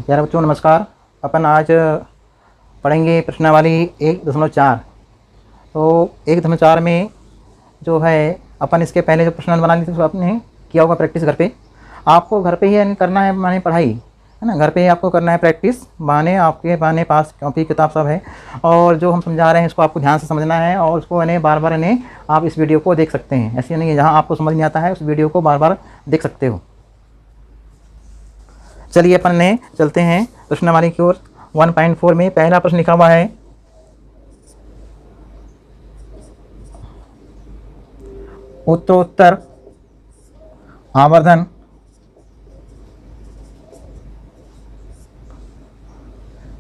प्यारे बच्चों नमस्कार। अपन आज पढ़ेंगे प्रश्नावली 1.4। तो 1.4 में जो है अपन इसके पहले जो प्रश्न बना लिए थे उसको आपने किया होगा प्रैक्टिस घर पे। आपको घर पे ही करना है, माने पढ़ाई है ना, घर पे ही आपको करना है प्रैक्टिस। बहाने आपके बहाने पास कॉपी किताब सब है और जो हम समझा रहे हैं इसको आपको ध्यान से समझना है और उसको इन्हें बार बार इन्हें आप इस वीडियो को देख सकते हैं। ऐसे नहीं है जहाँ आपको समझ नहीं आता है उस वीडियो को बार बार देख सकते हो। चलिए अपन ने चलते हैं प्रश्नावली की ओर। 1.4 में पहला प्रश्न लिखा हुआ है, उत्तरोत्तर आवर्धन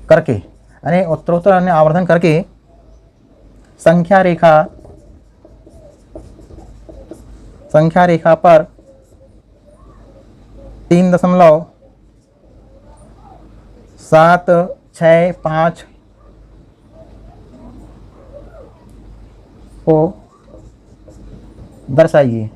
करके, यानी उत्तरोत्तर आवर्धन करके संख्या रेखा पर 3.765 को दर्शाइए।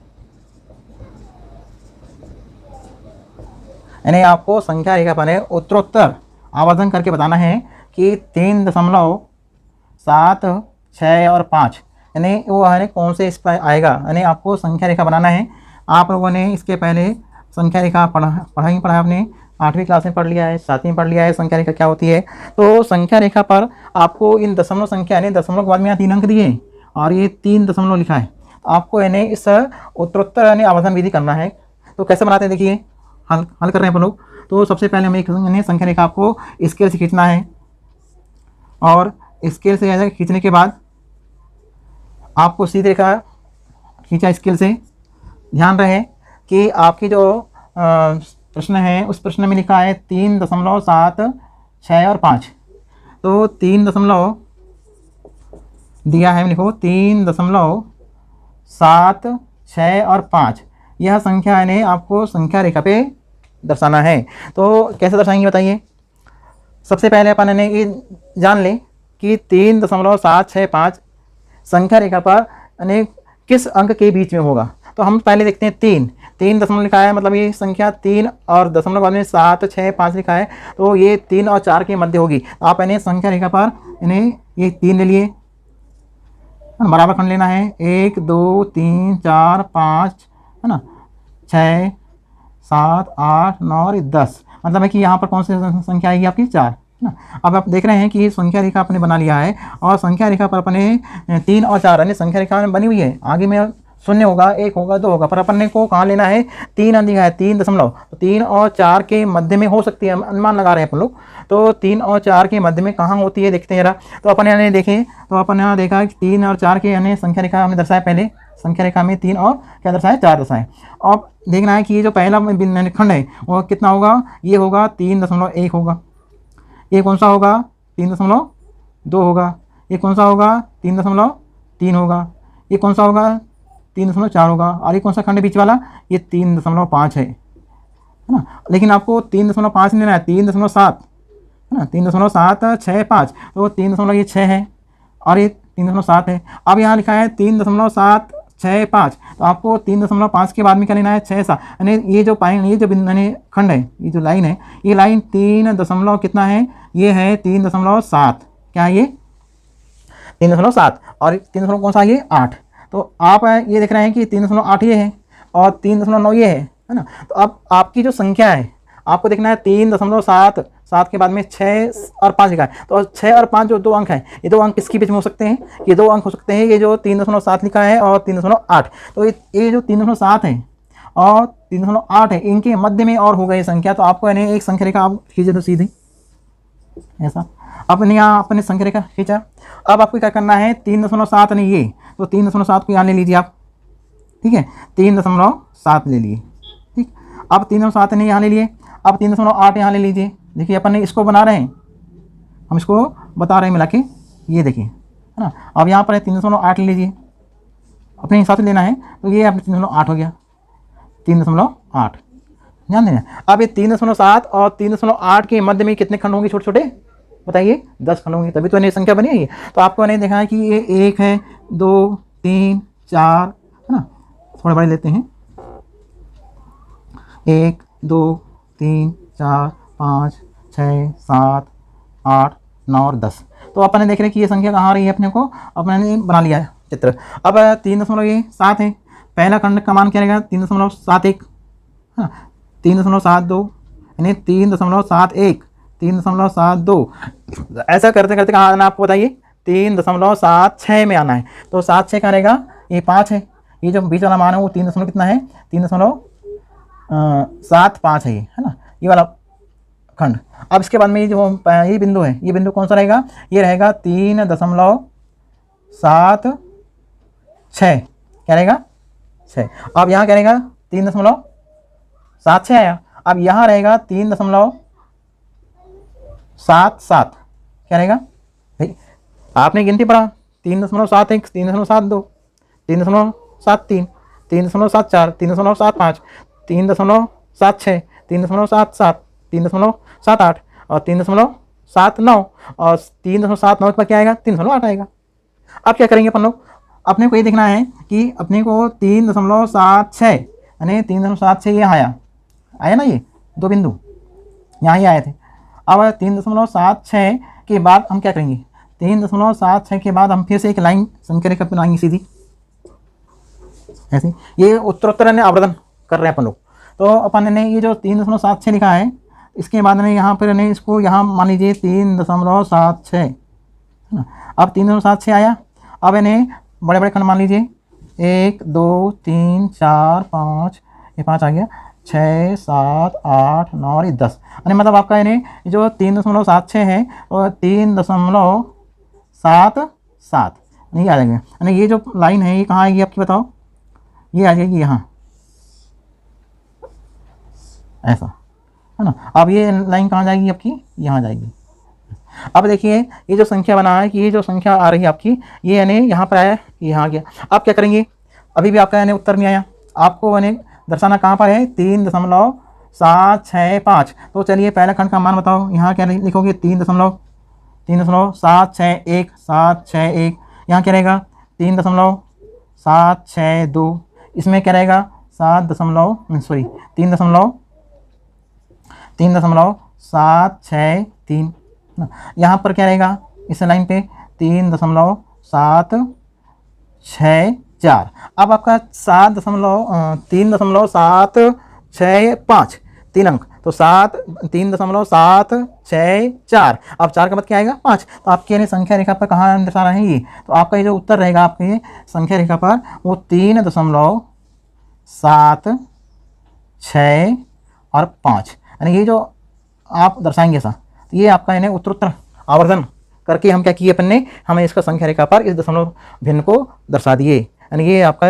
यानी आपको संख्या रेखा पर उत्तरोत्तर आवर्धन करके बताना है कि 3.765 और 5 यानी वो है कौन से इस पर आएगा। यानी आपको संख्या रेखा बनाना है। आप लोगों ने इसके पहले संख्या रेखा पढ़ा आपने 8वीं क्लास में पढ़ लिया है, 7वीं में पढ़ लिया है संख्या रेखा क्या होती है। तो संख्या रेखा पर आपको इन दशमलव संख्या यानी दशमलव के बाद में यहाँ 3 अंक दिए और ये 3 दशमलव लिखा है। तो आपको यानी इस उत्तरोत्तर यानी आवर्धन विधि करना है। तो कैसे बनाते हैं देखिए, हल कर रहे हैं अपन लोग। तो सबसे पहले हमें एक संख्या रेखा आपको स्केल से खींचना है और स्केल से ऐसा खींचने के बाद आपको सीधी रेखा खींचा स्केल से। ध्यान रहे कि आपकी जो प्रश्न है उस प्रश्न में लिखा है 3.76 और 5। तो 3 दशमलव दिया है, लिखो 3.76 और 5 यह संख्या है आपको संख्या रेखा पे दर्शाना है। तो कैसे दर्शाएंगे बताइए। सबसे पहले अपन ने ये जान लें कि 3.765 संख्या रेखा पर यानी किस अंक के बीच में होगा। तो हम पहले देखते हैं 3 दशमलव लिखा है, मतलब ये संख्या 3 और दशमलव बाद में 7, 6, 5 लिखा है। तो ये 3 और 4 के मध्य होगी। आप यानी संख्या रेखा पर इन्हें ये 3 ले लिए, बराबर खंड लेना है 1 2 3 4 5 है ना, 6 7 8 9 और 10। मतलब है कि यहाँ पर कौन सी संख्या आएगी आपकी 4 है ना। अब आप देख रहे हैं कि संख्या रेखा आपने बना लिया है और संख्या रेखा पर अपने 3 और 4 यानी संख्या रेखा बनी हुई है। आगे में 0 होगा, 1 होगा, 2 होगा, पर अपन को कहाँ लेना है 3 दिया है 3 दशमलव। तो 3 और 4 के मध्य में हो सकती है, अनुमान लगा रहे हैं अपन लोग। तो 3 और 4 के मध्य में कहाँ होती है देखते हैं जरा। तो अपन यहाँ देखें तो अपन यहाँ देखा कि 3 और 4 के यानी संख्या रेखा हमने दर्शाया। पहले संख्या रेखा में 3 और क्या दर्शाया 4 दर्शाए। अब देखना है कि ये जो पहला खंड है वो कितना होगा। ये होगा 3.1 होगा। ये कौन सा होगा 3.2 होगा। ये कौन सा होगा 3.3 होगा। ये कौन सा होगा 3.4 होगा। और ये कौन सा खंड बीच वाला ये 3.5 है ना। लेकिन आपको 3.5 लेना है, 3.7 है ना, 3.765। तो 3.6 है और ये 3.7 है। अब यहाँ लिखा है 3.765। तो आपको 3.5 के बाद में क्या लेना है 6 7। यानी ये जो ये जो खंड है, ये जो लाइन है, ये लाइन 3 दशमलव कितना है, ये है 3.7। क्या है ये 3.7 और 3 कौन सा ये 8। तो आप ये देख रहे हैं कि 3.8 ये है और 3.9 ये है ना। तो अब आपकी जो संख्या है आपको देखना है 3.7 7 के बाद में 6 और 5 लिखा है। तो 6 और 5 जो 2 अंक हैं, ये 2 अंक किसके बीच में हो सकते हैं, ये 2 अंक हो सकते हैं। ये जो 3.7 लिखा है और 3.8। तो ये जो 3.7 है और 3.8 है, इनके मध्य में और हो गई संख्या। तो आपको यानी एक संख्या रेखा आप खींचे तो सीधी ऐसा अपने यहाँ अपने संख्या रेखा खींचा। अब आपको क्या करना है 3.7 नहीं ये, तो 3.7 को यहाँ ले लीजिए आप, ठीक है 3.7 ले लिए, ठीक। अब 3.7 ने यहाँ ले लिए, अब 3.8 यहाँ ले लीजिए। देखिए अपन ने इसको बना रहे हैं, हम इसको बता रहे हैं मिला के, ये देखिए है ना। अब यहाँ पर 3.8 ले लीजिए, अपने हिसाब से लेना है। तो ये अपने 3.8 हो गया, 3.8 ध्यान देना। अब ये 3.7 और 3.8 के मध्य में कितने खंड होंगे छोटे छोटे बताइए 10 खंड होंगे, तभी तो नहीं संख्या बनी है ये। तो आपको नहीं देखा है कि ये 1 है 2 3 4 है ना। थोड़े बड़े लेते हैं 1 2 3 4 5 6, 7, 8, 9 और 10। तो अपन ने देख रहे कि ये संख्या कहाँ आ रही है, अपने को अपने ने बना लिया है चित्र। अब 3.7 है, पहला खंड का मान क्या रहेगा 3.71, हाँ 3.72, यानी 3.71, 3.72। ऐसा करते करते कहाँ आना आपको बताइए, 3.76 में आना है। तो 76 कहाँ रहेगा, ये 5 है, ये जो बीच वाला मान है वो 3 कितना है, 3.75 है ये, है ना, ये वाला खंड। अब इसके बाद में ये जो ये बिंदु है, ये बिंदु कौन सा रहेगा, ये रहेगा 3.76, क्या रहेगा 6। अब यहाँ क्या रहेगा 3.76 आया। अब यहाँ रहेगा 3.77, क्या रहेगा भाई, आपने गिनती पढ़ा 3.71, 3.72, 3.73, 3.74, 3.75, 3.76, 3.77, 3.78 और 3.79 और 3.79 पर क्या आएगा 3.8 आएगा। अब क्या करेंगे अपन लोग, अपने को ये देखना है कि अपने को 3.76 यानी 3.76 ये आया ना, ये दो बिंदु यहाँ ही आए थे। अब 3.76 के बाद हम क्या करेंगे, 3.76 के बाद हम फिर से एक लाइन संख्या रेखा बनाएंगे सीधी ऐसे। ये उत्तरोत्तर ने आवर्धन कर रहे हैं अपन लोग। तो अपन ने ये जो 3.76 लिखा है, इसके बाद में यहाँ पर ने इसको यहाँ मान लीजिए 3.76 है ना। अब 3.76 आया। अब इन्हें बड़े बड़े खंड मान लीजिए, 1, 2, 3, 4, 5, ये 5 आ गया, 6, 7, 8, 9 और 10, यानी मतलब आपका इन्हें जो 3.76 है और 3.77 नहीं आ जाएंगे। यानी ये जो लाइन है ये कहाँ आएगी आपकी बताओ, ये आ जाएगी यहाँ ऐसा, है ना। अब ये लाइन कहाँ जाएगी आपकी, यहाँ जाएगी। अब देखिए ये जो संख्या बना है कि ये जो संख्या आ रही है आपकी, ये यानी यहाँ पर आया, यहाँ आ गया। अब क्या करेंगे, अभी भी आपका यानी उत्तर नहीं आया, आपको यानी दर्शाना कहाँ पर है 3.765। तो चलिए पहला खंड का मान बताओ, यहाँ क्या लिखोगे 3.761, 761, यहाँ क्या रहेगा 3.762, इसमें क्या रहेगा 3.763, यहाँ पर क्या रहेगा इस लाइन पे 3.764। अब आपका 3.765 3 अंक, तो 3.764। अब 4 का बाद क्या आएगा 5। तो आपके यानी संख्या रेखा पर कहाँ दर्शा रहे हैं ये, तो आपका ये जो उत्तर रहेगा आपके संख्या रेखा पर वो 3.76 और 5, यानी ये जो आप दर्शाएंगे ऐसा, तो ये आपका यानी उत्तरोत्तर आवर्धन करके हम क्या किए अपन ने, हमें इसका संख्या रेखा पर इस दशमलव भिन्न को दर्शा दिए, यानी ये आपका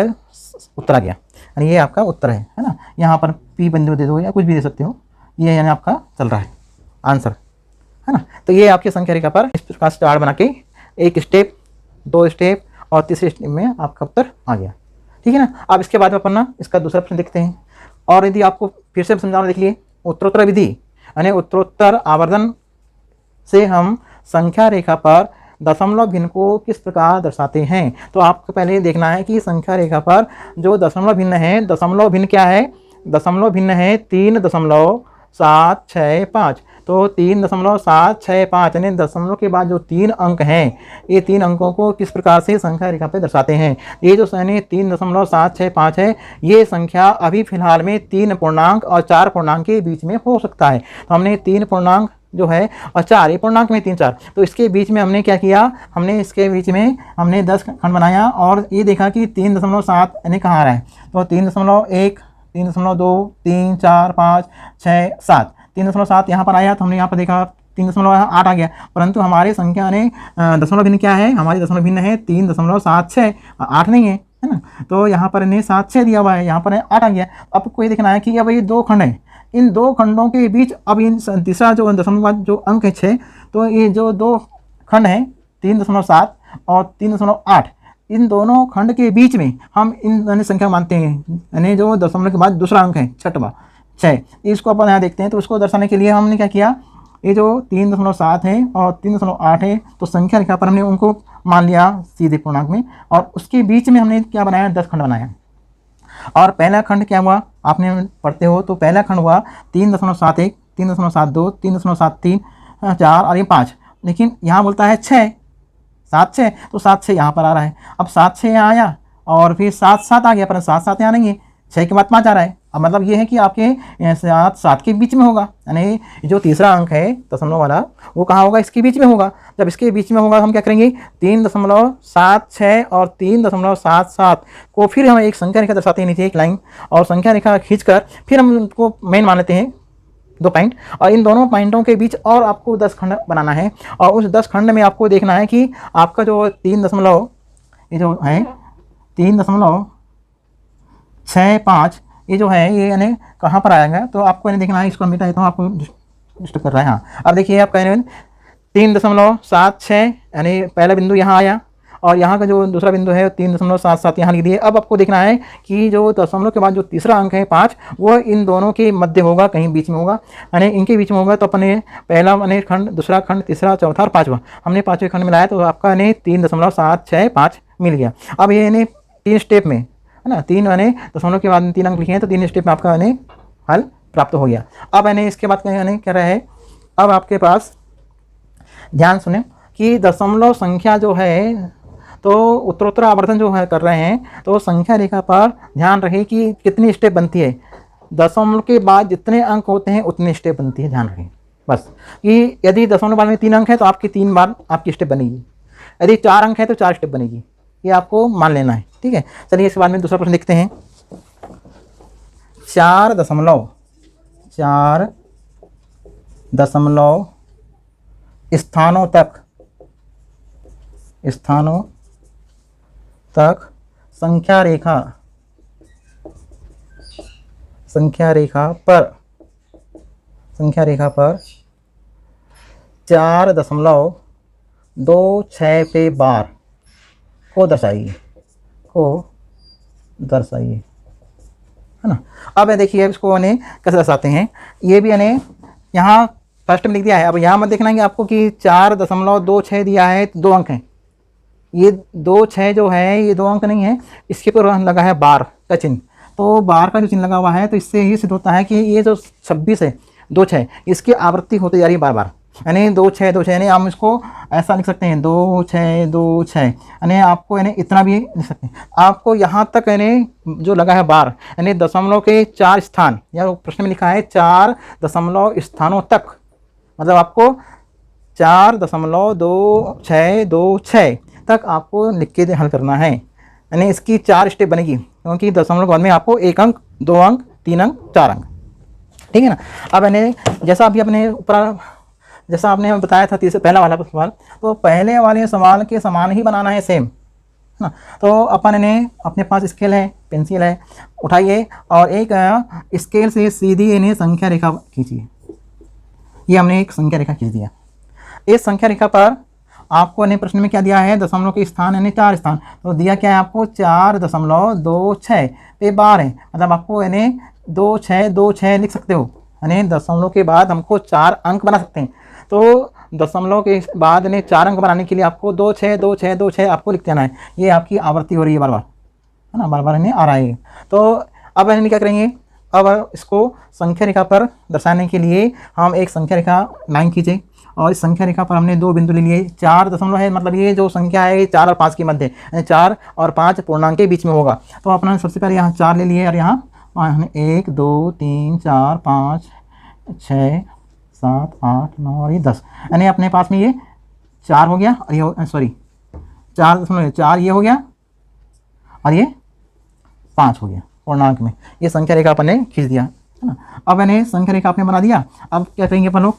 उत्तर आ गया, यानी ये आपका उत्तर है ना। यहाँ पर P बिंदु दे दो या कुछ भी दे सकते हो, ये यानी आपका चल रहा है आंसर, है ना। तो ये आपकी संख्या रेखा पर इस प्रकार से चार्ट बना के एक स्टेप, 2 स्टेप और तीसरे स्टेप में आपका उत्तर आ गया, ठीक है ना। अब इसके बाद में अपन ना इसका दूसरा प्रश्न देखते हैं। और यदि आपको फिर से समझाना देख लिए, उत्तरोत्तर विधि यानी उत्तरोत्तर आवर्धन से हम संख्या रेखा पर दशमलव भिन्न को किस प्रकार दर्शाते हैं। तो आपको पहले देखना है कि संख्या रेखा पर जो दशमलव भिन्न है, दशमलव भिन्न क्या है, दशमलव भिन्न है 3.765। तो 3.765 यानी दशमलव के बाद जो 3 अंक हैं, ये 3 अंकों को किस प्रकार से संख्या रेखा पे दर्शाते हैं। ये जो यानी 3.765 है, ये संख्या अभी फिलहाल में 3 पूर्णांक और 4 पूर्णांक के बीच में हो सकता है। तो हमने 3 पूर्णांक जो है और 4, ये पूर्णांक में 3, 4, तो इसके बीच में हमने क्या किया, हमने इसके बीच में हमने 10 खंड बनाया और ये देखा कि 3.7 यानी कहाँ आ रहा है। तो 3.1, 3.2, 3, 4, 5, 6, 7, 3.7 यहाँ पर आया। तो हमने यहाँ पर देखा 3.8 आ गया, परंतु हमारे संख्या ने दशमलव भिन्न क्या है, हमारी दशमलव भिन्न है 3.76, 8 नहीं है ना। तो यहाँ पर इन्हें 7 दिया हुआ है, यहाँ पर 8 आ गया। अब आपको ये देखना है कि अब ये 2 खंड है, इन 2 खंडों के बीच अब इन तीसरा जो दशमलव जो अंक है 6, तो ये जो 2 खंड हैं 3.7 और 3.8, इन दोनों खंड के बीच में हम इन संख्या मानते हैं, यानी जो दशमलव के बाद दूसरा अंक है 6, इसको अपन यहाँ देखते हैं। तो उसको दर्शाने के लिए हमने क्या किया, ये जो 3.7 है और 3.8 है, तो संख्या रेखा पर हमने उनको मान लिया सीधे पूर्णांक में, और उसके बीच में हमने क्या बनाया 10 खंड बनाया। और पहला खंड क्या हुआ, आपने पढ़ते हो तो पहला खंड हुआ 3.71, 3.72, 3.73, 4 और ये 5। लेकिन यहाँ बोलता है 6, 7 6, तो 7 6 यहाँ पर आ रहा है। अब 7 6 यहाँ आया और फिर 7 7 आ गया, पर 7 7 यहाँ नहीं है, 6 के बाद 5 आ रहा है। अब मतलब ये है कि आपके 7 7 के बीच में होगा, यानी जो तीसरा अंक है दशमलव वाला वो कहाँ होगा, इसके बीच में होगा। जब इसके बीच में होगा हम क्या करेंगे, 3.76 और 3.77 को फिर हम एक संख्या रेखा दर्शाते हैं नीचे एक लाइन, और संख्या रेखा खींचकर फिर हम उनको मेन मान लेते हैं 2 पॉइंट, और इन दोनों पॉइंटों के बीच और आपको 10 खंड बनाना है। और उस 10 खंड में आपको देखना है कि आपका जो 3 ये जो है 3.65 ये जो है ये यानी कहाँ पर आएगा, तो आपको यानी देखना है। इसको मिटा देता हूँ, आपको डिस्टर्ब कर रहा है। हाँ, अब देखिए आप कह रहे हैं 3.76 यानी पहला बिंदु यहाँ आया, और यहाँ का जो दूसरा बिंदु है 3.77 यहाँ लिख दिए। अब आपको देखना है कि जो दशमलव के बाद जो तीसरा अंक है 5 वो इन दोनों के मध्य होगा, कहीं बीच में होगा, यानी इनके बीच में होगा। तो अपने पहला यानी खंड, दूसरा खंड, तीसरा, चौथा और 5वां हमने 5वें खंड मिलाया, तो आपका यानी 3.765 मिल गया। अब ये यानी 3 स्टेप में है ना, 3 यानी दशमलव के बाद 3 अंक लिखे हैं, तो 3 स्टेप में आपका यानी हल प्राप्त हो गया। अब यानी इसके बाद यानी क्या रहा है, अब आपके पास ध्यान सुने कि दशमलव संख्या जो है तो उत्तरोत्तर आवर्धन जो है कर रहे हैं, तो संख्या रेखा पर ध्यान रहे कि कितनी स्टेप बनती है। दशमलव के बाद जितने अंक होते हैं उतनी स्टेप बनती है, ध्यान रखें बस। कि यदि दशमलव बाद में 3 अंक है तो आपकी 3 बार आपकी स्टेप बनेगी, यदि 4 अंक है तो 4 स्टेप बनेगी, ये आपको मान लेना है, ठीक है। चलिए इसके बाद में दूसरा प्रश्न देखते हैं। 4 दशमलव स्थानों तक संख्या रेखा पर 4.26 पे बार को दर्शाइए, है ना। अब देखिए इसको यानी कैसे दर्शाते हैं, ये भी यानी यहाँ फर्स्ट में लिख दिया है। अब यहाँ मत देखना है कि आपको कि 4.26 दिया है तो 2 अंक हैं, ये 2 6 जो है ये 2 अंक नहीं है, इसके ऊपर लगा है बार का चिन्ह। तो बार का जो चिन्ह लगा हुआ है तो इससे ये सिद्ध होता है कि ये जो 26 है 2 6 इसकी आवृत्ति होती जा रही है बार बार, यानी 2 6 2 6, यानी हम इसको ऐसा लिख सकते हैं 2 6 2 6, यानी आपको यानी इतना भी लिख सकते हैं। आपको यहाँ तक यानी जो लगा है बार, यानी दशमलव के 4 स्थान, या प्रश्न में लिखा है 4 दशमलव स्थानों तक, मतलब आपको 4.2626 तक आपको लिख के हल करना है, यानी इसकी 4 स्टेप बनेगी, क्योंकि दशमलव के बाद में आपको 1 अंक, 2 अंक, 3 अंक, 4 अंक, ठीक है ना। अब यानी जैसा अभी अपने ऊपर जैसा आपने बताया था पहला वाला सवाल, तो पहले वाले सवाल के समान ही बनाना है, सेम, है ना। तो अपन ने अपने पास स्केल है, पेंसिल है, उठाइए और एक स्केल से सीधी इन्हें संख्या रेखा खींचिए। ये हमने एक संख्या रेखा खींच दिया। इस संख्या रेखा पर आपको ने प्रश्न में क्या दिया है, दशमलव के स्थान यानी 4 स्थान, तो दिया क्या है आपको 4.26 पे बार है, मतलब आपको यानी 2 6 2 6 लिख सकते हो, यानी दशमलव के बाद हमको 4 अंक बना सकते हैं। तो दशमलव के बाद यानी 4 अंक बनाने के लिए आपको 2 6 2 6 2 6 आपको लिख देना है। ये आपकी आवृत्ति हो रही है बार बार, है ना, बार बार यानी आ रहा है। तो अब यानी क्या करेंगे, अब इसको संख्या रेखा पर दर्शाने के लिए हम एक संख्या रेखा लाइन खींचे, और इस संख्या रेखा पर हमने 2 बिंदु ले लिए। 4 दशमलव है, मतलब ये जो संख्या है 4 और 5 के मध्य, यानी 4 और 5 पूर्णांक के बीच में होगा। तो अपना सबसे पहले यहाँ 4 ले लिए, और यहाँ 1 2 3 4 5 6 7 8 9 और ये 10, यानी अपने पास में ये 4 हो गया, और ये सॉरी 4.4 ये हो गया, और ये 5 हो गया पूर्णांक में। ये संख्या रेखा अपन ने खींच दिया, है ना। अब मैंने संख्या रेखा आपने बना दिया। अब क्या करेंगे अपन लोग,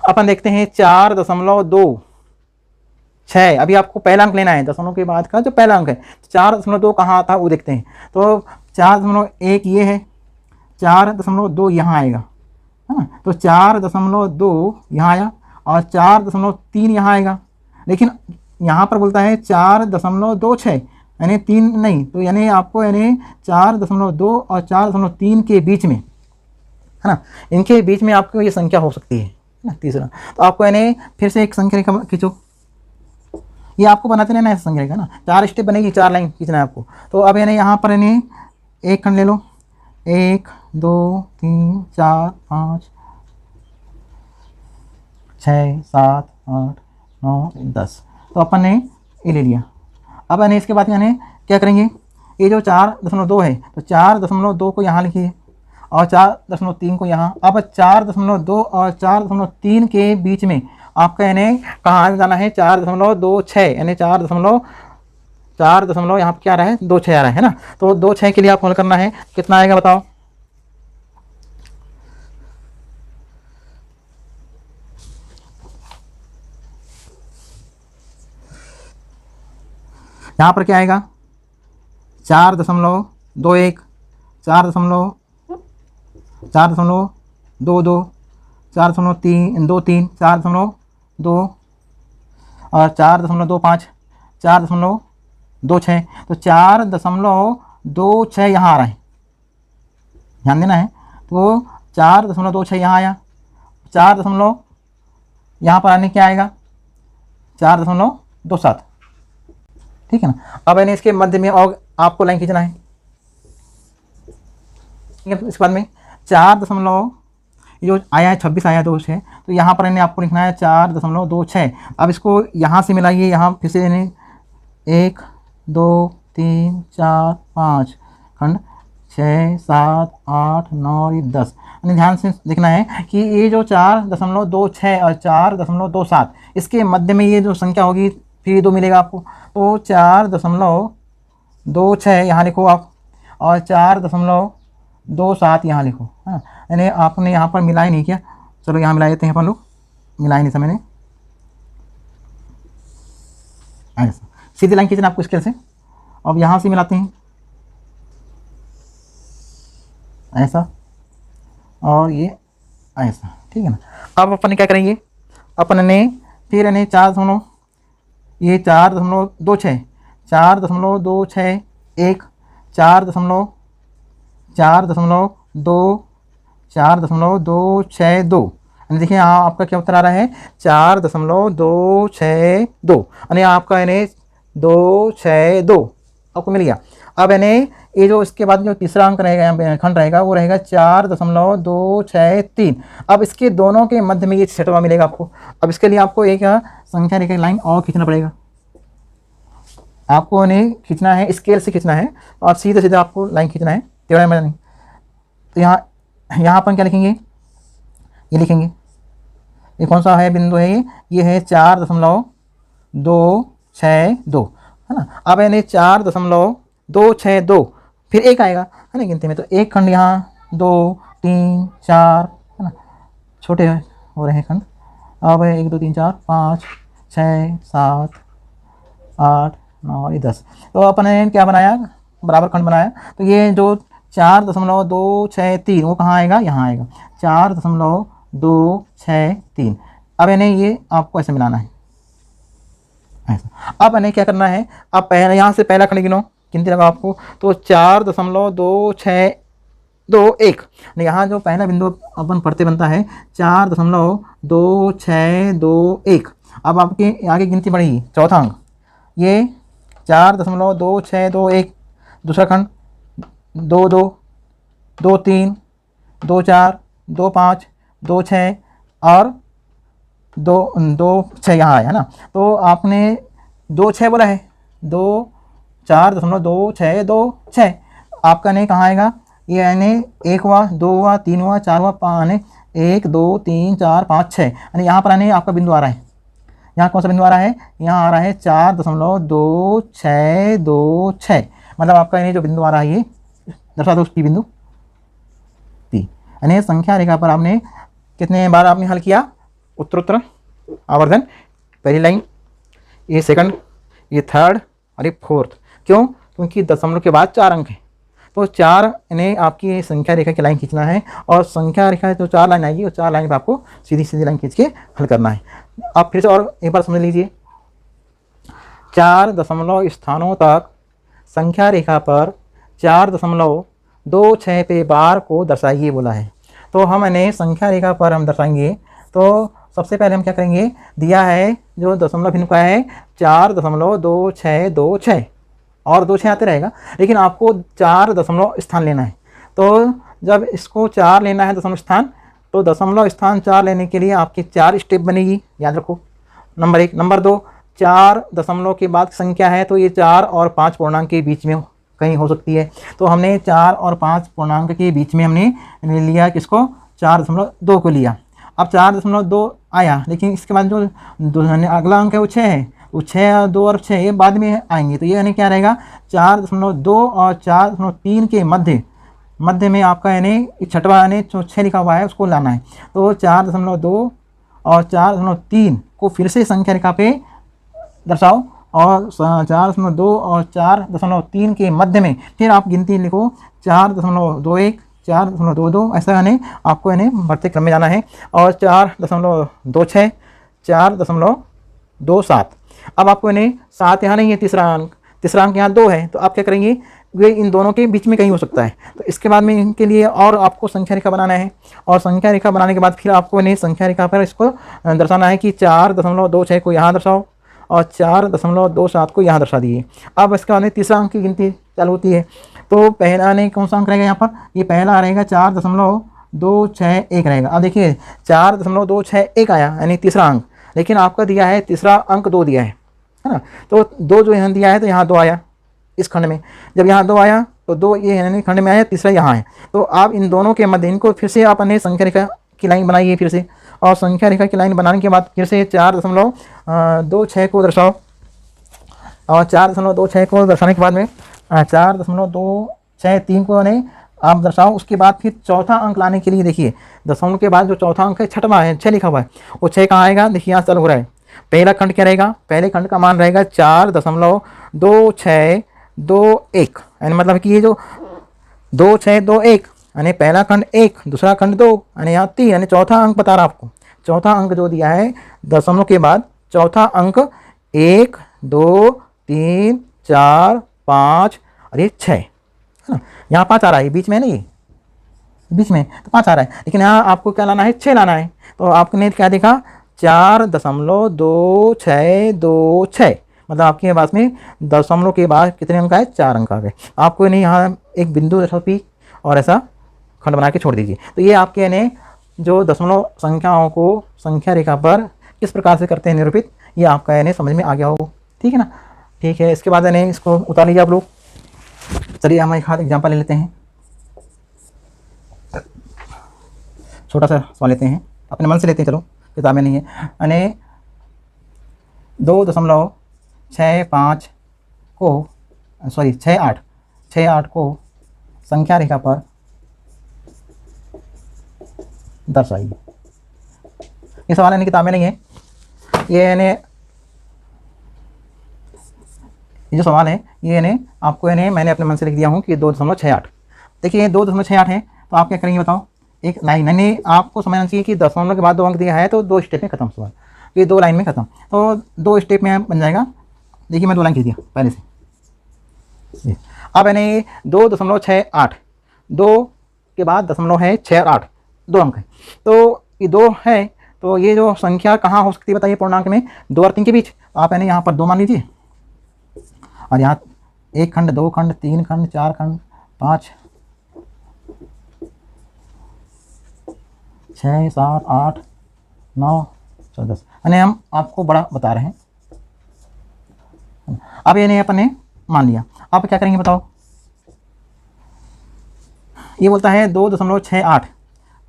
अपन देखते हैं 4.26। अभी आपको पहला अंक लेना है, दशमलव के बाद का जो पहला अंक है 4.2 कहाँ आता है वो देखते हैं। तो 4.1 ये है, 4.2 यहाँ आएगा, है ना। तो 4.2 यहाँ आया, और 4.3 यहाँ आएगा, लेकिन यहाँ पर बोलता है 4.26, यानी 3 नहीं, तो यानी आपको यानी 4.2 और 4.3 के बीच में, है ना, इनके बीच में आपको ये संख्या हो सकती है ना, तीसरा। तो आपको यानी फिर से एक संख्या रेखा खींचो, ये आपको बनाते रहना है संख्या रेखा ना, 4 स्टेप बनेगी, 4 लाइन खींचना है आपको। तो अब यानी यहाँ पर यानी एक खंड ले लो, 1 2 3 4 5 6, 7, 8, 9, 10। तो अपन ने ये ले लिया। अब यानी इसके बाद यानी क्या करेंगे, ये जो 4.2 है तो 4.2 को यहाँ लिखिए और 4.3 को यहाँ। अब 4.2 और 4.3 के बीच में आपका यानी कहाँ जाना है, 4.26 यानी 4 यहाँ पर क्या आ रहा है, 26 आ रहा है ना। तो 26 के लिए आप हल करना है, कितना आएगा बताओ। यहाँ पर क्या आएगा, 4.21, 4.22, 4.23, 4.2 और 4.25, 4.26। तो 4.26 यहाँ आ रहा है, ध्यान देना है। तो 4.26 यहाँ आया, 4 यहाँ पर आने क्या आएगा, 4.27, ठीक है ना। अब यानी इसके मध्य में और आपको लाइन खींचना है, ठीक है। इसके बाद में 4 जो आया है 26 आया 26, तो यहाँ पर यानी आपको लिखना है 4.26। अब इसको यहाँ से मिलाइए, यहाँ फिर से यानी 1, 2, 3, 4, 5 खंड, 6, 7, 8, 9, 10। यानी ध्यान से देखना है कि ये जो 4.26 और 4.27 इसके मध्य में ये जो संख्या होगी फिर 2 मिलेगा आपको। तो 4.26 यहाँ लिखो आप और 4.27 यहाँ लिखो, हाँ। यानी आपने यहाँ पर मिलाई नहीं किया, चलो यहाँ मिला देते हैं अपन लोग, मिलाई नहीं था मैंने। ऐसा सीधी लाइन खींचना आपको स्केल से, अब यहाँ से मिलाते हैं ऐसा और ये ऐसा, ठीक है ना। अब अपन क्या करेंगे, अपन ने फिर यानी 4.26, 4.26, 1, 4.2, 4.262। यानी देखिए यहाँ आपका क्या उत्तर आ रहा है, 4.262, यानी आपका यानी 262 आपको मिल गया। अब यानी ये जो इसके बाद जो तीसरा अंक रहेगा, खंड रहेगा, वो रहेगा 4.263। अब इसके दोनों के मध्य में ये छठवां मिलेगा आपको। अब इसके लिए आपको एक संख्या रेखा लाइन और खींचना पड़ेगा, आपको नहीं खींचना है, स्केल से खींचना है और सीधे सीधे आपको लाइन खींचना है, टेढ़ा मेढ़ा नहीं। तो यहाँ अपन क्या लिखेंगे, ये लिखेंगे, ये कौन सा है बिंदु है, ये है 4.262, है ना। अब यानी 4.262 फिर एक आएगा, है ना गिनती में। तो एक खंड यहाँ, 2, 3, 4, है ना, छोटे हो रहे हैं खंड। अब 1, 2, 3, 4, 5, 6, 7, 8, 9, 10। तो अपन ने क्या बनाया, बराबर खंड बनाया। तो ये जो 4.263 वो कहाँ आएगा, यहाँ आएगा 4.263। अब यानी ये आपको ऐसे मिलाना है ऐसा। अब यानी क्या करना है, अब पहले यहाँ से पहला खंड गिनो, गिनती लगा आपको। तो 4.2621, यहाँ जो पहला बिंदु अपन पढ़ते बनता है 4.2621। अब आपके आगे गिनती बढ़ेगी, चौथा अंक ये 4.2621, दूसरा खंड 2, 2, 2, 3, 2, 4, 2, 5, 2, 6 और 2, 2, 6 यहाँ आया है ना। तो आपने 2, 6 बोला है, 2, 4.2626 आपका नहीं कहाँ आएगा, ये यानी 1 हुआ, 2 हुआ, 3 हुआ, 4 हुआ, 5, 1, 2, 3, 4, 5, 6। यानी यहाँ पर आने आपका बिंदु आ रहा है, यहाँ कौन सा बिंदु आ रहा है, यहाँ आ रहा है 4.2626। मतलब आपका यानी जो बिंदु आ रहा है ये दर्शा दो पी बिंदु पी। यानी संख्या रेखा पर आपने कितने बार आपने हल किया, उत्तरोत्तर आवर्धन, पहली लाइन, ये सेकंड, ये थर्ड और ये फोर्थ। क्यों, क्योंकि दशमलव के बाद 4 अंक हैं। तो 4 यानी आपकी संख्या रेखा की लाइन खींचना है और संख्या रेखा जो 4 लाइन आएगी वो 4 लाइन पर आपको सीधी सीधी लाइन खींच के हल करना है। आप फिर से और एक बार समझ लीजिए, 4 दशमलव स्थानों तक संख्या रेखा पर 4.26 पे बार को दर्शाइए बोला है। तो हम इन्हें संख्या रेखा पर हम दर्शाएंगे। तो सबसे पहले हम क्या करेंगे, दिया है जो दशमलव भिन्न का है 4.2626 और 2 6 आते रहेगा, लेकिन आपको 4 दशमलव स्थान लेना है। तो जब इसको 4 लेना है दशमलव स्थान, तो दशमलव स्थान 4 लेने के लिए आपकी 4 स्टेप बनेगी, याद रखो। नंबर 1। नंबर 2, 4 दशमलव के बाद संख्या है तो ये 4 और 5 पूर्णांक के बीच में कहीं हो सकती है। तो हमने 4 और 5 पूर्णांक के बीच में हमने लिया किसको, 4.2 को लिया। अब 4.2 आया, लेकिन इसके बाद जो अगला अंक है वो 6 है, वो 6, 2 और 6 ये बाद में आएंगे। तो ये यानी क्या रहेगा, 4.2 और 4.3 के मध्य में आपका यानी छठवा यानी जो 6 लिखा हुआ है उसको लाना है। तो 4.2 और 4.3 को फिर से संख्या रेखा पे दर्शाओ और 4.2 और 4.3 के मध्य में फिर आप गिनती लिखो 4.21, 4.22, ऐसा यानी आपको यानी बढ़ते क्रम में जाना है। और 4.26, 4.27। अब आपको यानी 7 यहाँ नहीं है, तीसरा अंक यहाँ 2 है, तो आप क्या करेंगे, वे इन दोनों के बीच में कहीं हो सकता है। तो इसके बाद में इनके लिए और आपको संख्या रेखा बनाना है, और संख्या रेखा बनाने के बाद फिर आपको यानी संख्या रेखा पर इसको दर्शाना है कि 4.26 को यहाँ दर्शाओ और 4.27 को यहाँ दर्शा दिए। अब इसके बाद में तीसरा अंक की गिनती चालू होती है। तो पहला ने कौन सा अंक रहेगा यहाँ पर, ये पहला रहेगा 4.261 रहेगा। अब देखिए 4.261 आया यानी तीसरा अंक, लेकिन आपका दिया है तीसरा अंक 2 दिया है ना। तो 2 जो यहाँ दिया है तो यहाँ 2 आया इस खंड में, जब यहाँ 2 आया तो 2 ये यानी खंड में आया, तीसरा यहाँ है। तो आप इन दोनों के मध्य इनको फिर से आप अपने संख्या रेखा की लाइन बनाइए फिर से, और संख्या रेखा की लाइन बनाने के बाद फिर से 4.26 को दर्शाओ, और 4.26 को दर्शाने के बाद में 4.263 को नहीं आप दर्शाओ। उसके बाद फिर चौथा अंक लाने के लिए देखिए दशमलव के बाद जो चौथा अंक है छठवां है, 6 लिखा हुआ है, वो 6 कहाँ आएगा, देखिए यहाँ चालू हो रहा है। पहला खंड क्या रहेगा, पहले खंड का मान रहेगा 4.2621, यानी मतलब कि ये जो 2621 यानी पहला खंड 1, दूसरा खंड 2 यानी यहाँ 3, यानी चौथा अंक बता रहा आपको। चौथा अंक जो दिया है दशमलव के बाद चौथा अंक 1, 2, 3, 4, 5 और ये 6 है ना। यहाँ 5 आ रहा है बीच में, नहीं बीच में तो 5 आ रहा है, लेकिन यहाँ आपको क्या लाना है, 6 लाना है। तो आपने क्या देखा 4.2626, मतलब आपके पास में दशमलव के बाद कितने अंक आए, 4 अंक आ गए। आपको नहीं यहाँ एक बिंदु रखो पी और ऐसा खंड बना के छोड़ दीजिए। तो ये आपके यानी जो दशमलव संख्याओं को संख्या रेखा पर किस प्रकार से करते हैं निरूपित, ये आपका यानी समझ में आ गया हो, ठीक है ना। ठीक है, इसके बाद यानी इसको उतार लीजिए आप लोग। चलिए हम एक हाथ एग्जाम्पल ले लेते हैं, छोटा सा सवाल लेते हैं, अपने मन से लेते हैं, चलो किताबें नहीं है। यानी 2.68 को 68 को संख्या रेखा पर दर्शाइए। ये सवाल यानी किताबें नहीं है, ये यानी जो सवाल है ये यानी आपको यानी मैंने अपने मन से लिख दिया हूँ कि 2.68। देखिए 2.68 है, तो आप क्या करेंगे बताओ, एक लाइन यानी आपको समझना चाहिए कि दशमलव के बाद 2 अंक दिया है तो 2 स्टेप में खत्म सवाल, ये 2 लाइन में खत्म, तो 2 स्टेप में बन जाएगा। देखिए मैं 2 लाइन खींच दिया पहले से। अब यानी 2.68, 2 के बाद दशमलव है 6 और 8, 2 अंक है, तो ये 2 है, तो ये जो संख्या कहाँ हो सकती है बताइए पूर्णांक में, 2 और 3 के बीच। आप यानी यहाँ पर 2 मान लीजिए, और यहाँ 1 खंड, 2 खंड, 3 खंड, 4 खंड, 5, 6, 7, 8, 9, 14, यानी हम आपको बड़ा बता रहे हैं। अब ये नहीं अपने मान लिया, आप क्या करेंगे बताओ। ये बोलता है 2.68,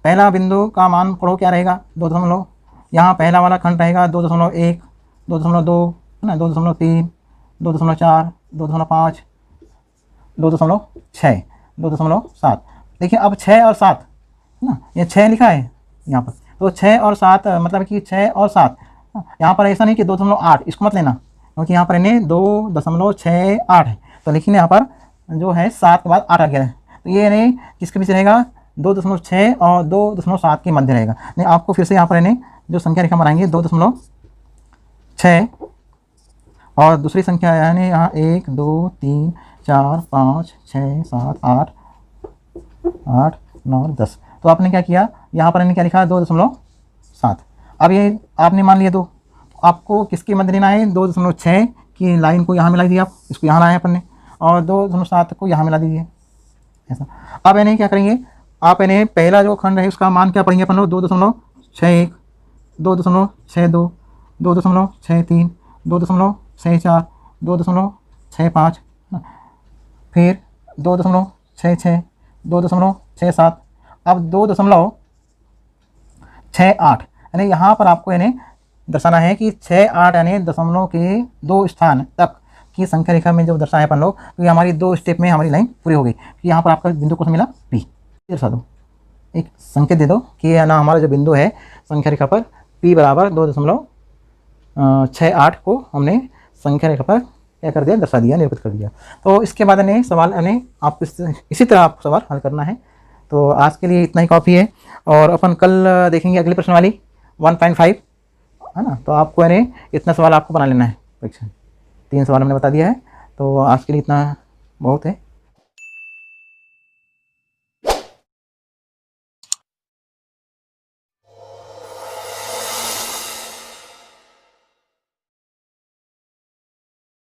पहला बिंदु का मान पढ़ो क्या रहेगा, 2 यहाँ पहला वाला खंड रहेगा 2.1, 2.2 है ना, 2.3, 2.4, 2.5, 2.6, 2.7। देखिए अब 6 और 7 है ना, ये 6 लिखा है यहाँ पर, तो 6 और 7 मतलब कि 6 और 7, यहाँ पर ऐसा नहीं कि 2.8, इसको मत लेना, क्योंकि यहाँ पर इन्हें 2.68 है, तो लेकिन यहाँ पर जो है 7 के बाद 8 आ गया है, तो ये नहीं किसके बीच रहेगा, 2.6 और 2.7 के मध्य रहेगा। नहीं आपको फिर से यहाँ पर इन्हें जो संख्या रेखा बनाएंगे 2.6 और दूसरी संख्या यानी यहाँ 1, 2, 3, 4, 5, 6, 7, 8, 9, 10। तो आपने क्या किया, यहाँ पर इन्हें क्या लिखा 2.7। अब ये आपने मान लिया, तो आपको किसके मध्य लेना है, 2.6 की लाइन को यहाँ मिला दीजिए, आप इसको यहाँ लाए अपन ने, और 2.7 को यहाँ मिला दीजिए ऐसा। अब यानी क्या करेंगे, आप इन्हें पहला जो खंड है उसका मान क्या पढ़ेंगे अपन लोग 2.61, 2.62, 2.63, 2.64, 2.65, फिर 2.66, 2.67, अब 2.68, यानी यहाँ पर आपको इन्हें दर्शाना है कि 6-8 यानी दशमलव के 2 स्थान तक की संख्या रेखा में जब दर्शाए अपन लोग तो ये हमारी 2 स्टेप में हमारी लाइन पूरी हो गई। कि यहाँ पर आपका बिंदु कौन सा मिला, पी। दर्शा दो, एक संकेत दे दो कि है ना हमारा जो बिंदु है संख्या रेखा पर P बराबर 2.68 को हमने संख्या रेखा पर क्या कर दिया, दर्शा दिया, निरूपित कर दिया। तो इसके बाद ने सवाल यानी आप इसी तरह आप सवाल हल करना है। तो आज के लिए इतना ही काफ़ी है और अपन कल देखेंगे अगली प्रश्न वाली 1.5, है ना। तो आपको यानी इतना सवाल आपको बना लेना है परीक्षा, 3 सवाल हमने बता दिया है। तो आज के लिए इतना बहुत है।